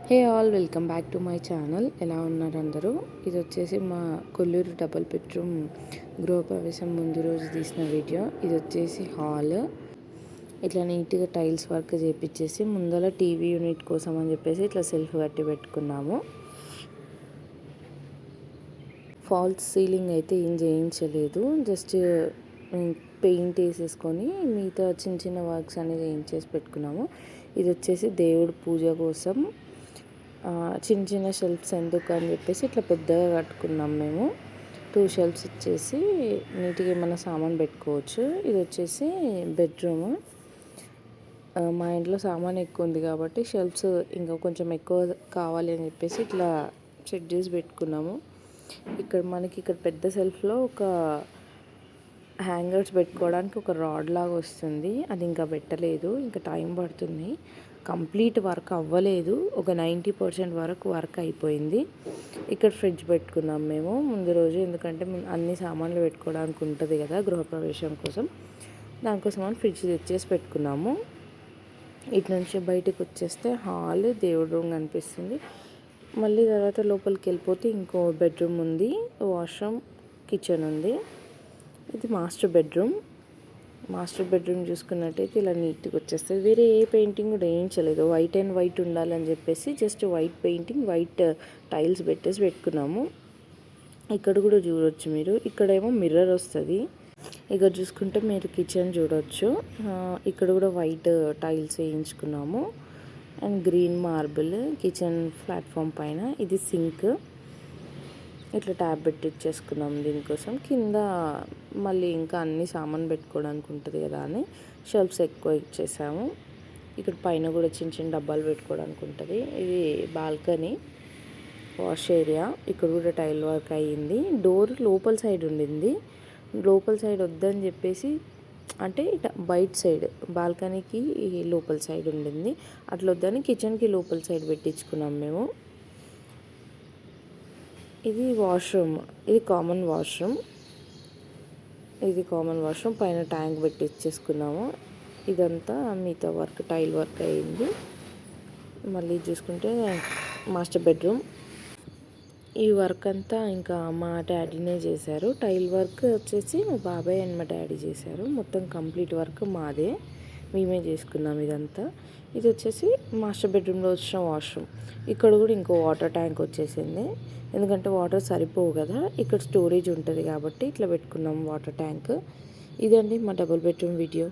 Hey all, welcome back to my channel. ఎలా ఉన్నారు అందరూ? ఇది వచ్చేసి మా కొల్లూరు డబుల్ బెడ్రూమ్ గృహప్రవేశం ముందు రోజు తీసిన వీడియో. ఇది వచ్చేసి హాల్. ఇట్లా నీట్గా టైల్స్ వర్క్ చేపించేసి ముందర టీవీ యూనిట్ కోసం అని చెప్పేసి ఇట్లా సెల్ఫ్ కట్టి పెట్టుకున్నాము. ఫాల్స్ సీలింగ్ అయితే ఏం చేయించలేదు, జస్ట్ పెయింట్ వేసేసుకొని మిగతా చిన్న చిన్న వర్క్స్ అనేది చేయించేసి పెట్టుకున్నాము. ఇది వచ్చేసి దేవుడు పూజ కోసం చిన్న చిన్న షెల్ఫ్స్ ఎందుకు అని చెప్పేసి ఇట్లా పెద్దగా కట్టుకున్నాం మేము. 2 షెల్ఫ్స్ ఇచ్చేసి నీట్గా ఏమైనా సామాన్ పెట్టుకోవచ్చు. ఇది వచ్చేసి బెడ్రూమ్. మా ఇంట్లో సామాన్ ఎక్కువ ఉంది కాబట్టి షెల్ఫ్స్ ఇంకా కొంచెం ఎక్కువ కావాలి అని చెప్పేసి ఇట్లా సెట్ చేసి పెట్టుకున్నాము. ఇక్కడ పెద్ద సెల్ఫ్లో ఒక హ్యాంగర్స్ పెట్టుకోవడానికి ఒక రాడ్ లాగా వస్తుంది. అది ఇంకా పెట్టలేదు, ఇంకా టైం పడుతుంది. కంప్లీట్ వర్క్ అవ్వలేదు, ఒక 90% వరకు వర్క్ అయిపోయింది. ఇక్కడ ఫ్రిడ్జ్ పెట్టుకున్నాం మేము ముందు రోజు, ఎందుకంటే అన్ని సామాన్లు పెట్టుకోవడానికి ఉంటుంది కదా గృహప్రవేశం కోసం. దానికోసం అని ఫ్రిడ్జ్ తెచ్చేసి పెట్టుకున్నాము. ఇటు నుంచి బయటకు వచ్చేస్తే హాల్, దేవుడి రూమ్ కనిపిస్తుంది. మళ్ళీ తర్వాత లోపలికి వెళ్ళిపోతే ఇంకో బెడ్రూమ్ ఉంది, వాష్రూమ్, కిచెన్ ఉంది. ఇది మాస్టర్ బెడ్రూమ్ చూసుకున్నట్టయితే ఇలా నీట్గా వచ్చేస్తుంది. వేరే ఏ పెయింటింగ్ కూడా వేయించలేదు, వైట్ అండ్ వైట్ ఉండాలని చెప్పేసి just white painting, white tiles పెట్టేసి పెట్టుకున్నాము. ఇక్కడ కూడా చూడవచ్చు మీరు, ఇక్కడేమో మిర్రర్ వస్తుంది. ఇక్కడ చూసుకుంటే మీరు కిచెన్ చూడవచ్చు. ఇక్కడ కూడా వైట్ టైల్స్ వేయించుకున్నాము and green marble kitchen platform పైన. ఇది సింక్. ఇట్లా ట్యాబ్ పెట్టి ఇచ్చేసుకున్నాం దీనికోసం. కింద మళ్ళీ ఇంకా అన్ని సామాన్ పెట్టుకోవడానికి ఉంటుంది కదా అని షెల్ఫ్స్ ఎక్కువ ఇచ్చేసాము. ఇక్కడ పైన కూడా చిన్న చిన్న డబ్బాలు పెట్టుకోవడానికి ఉంటుంది. ఇది బాల్కనీ, వాష్ ఏరియా. ఇక్కడ కూడా టైల్ వర్క్ అయ్యింది. డోర్ లోపల సైడ్ ఉండింది, లోపల సైడ్ వద్దని చెప్పేసి, అంటే బయట సైడ్ బాల్కనీకి లోపల సైడ్ ఉండింది, అట్లా వద్దని కిచెన్కి లోపల సైడ్ పెట్టించుకున్నాం మేము. ఇది వాష్రూమ్, ఇది కామన్ వాష్రూమ్. పైన ట్యాంక్ పెట్టి ఇచ్చేసుకున్నాము. ఇదంతా మిగతా వర్క్ టైల్ వర్క్ అయ్యింది. మళ్ళీ చూసుకుంటే మాస్టర్ బెడ్రూమ్. ఈ వర్క్ అంతా ఇంకా మా డాడీనే చేశారు. టైల్ వర్క్ వచ్చేసి మా బాబాయ్ అండ్ మా డాడీ చేశారు. మొత్తం కంప్లీట్ వర్క్ మాదే, మేమే చేసుకున్నాం ఇదంతా. ఇది వచ్చేసి మాస్టర్ బెడ్రూమ్లో వచ్చిన వాష్రూమ్. ఇక్కడ కూడా ఇంకో వాటర్ ట్యాంక్ వచ్చేసింది, ఎందుకంటే వాటర్ సరిపోవు కదా, ఇక్కడ స్టోరేజ్ ఉంటుంది కాబట్టి ఇట్లా పెట్టుకున్నాం వాటర్ ట్యాంక్. ఇదండి మా డబుల్ బెడ్రూమ్ వీడియో.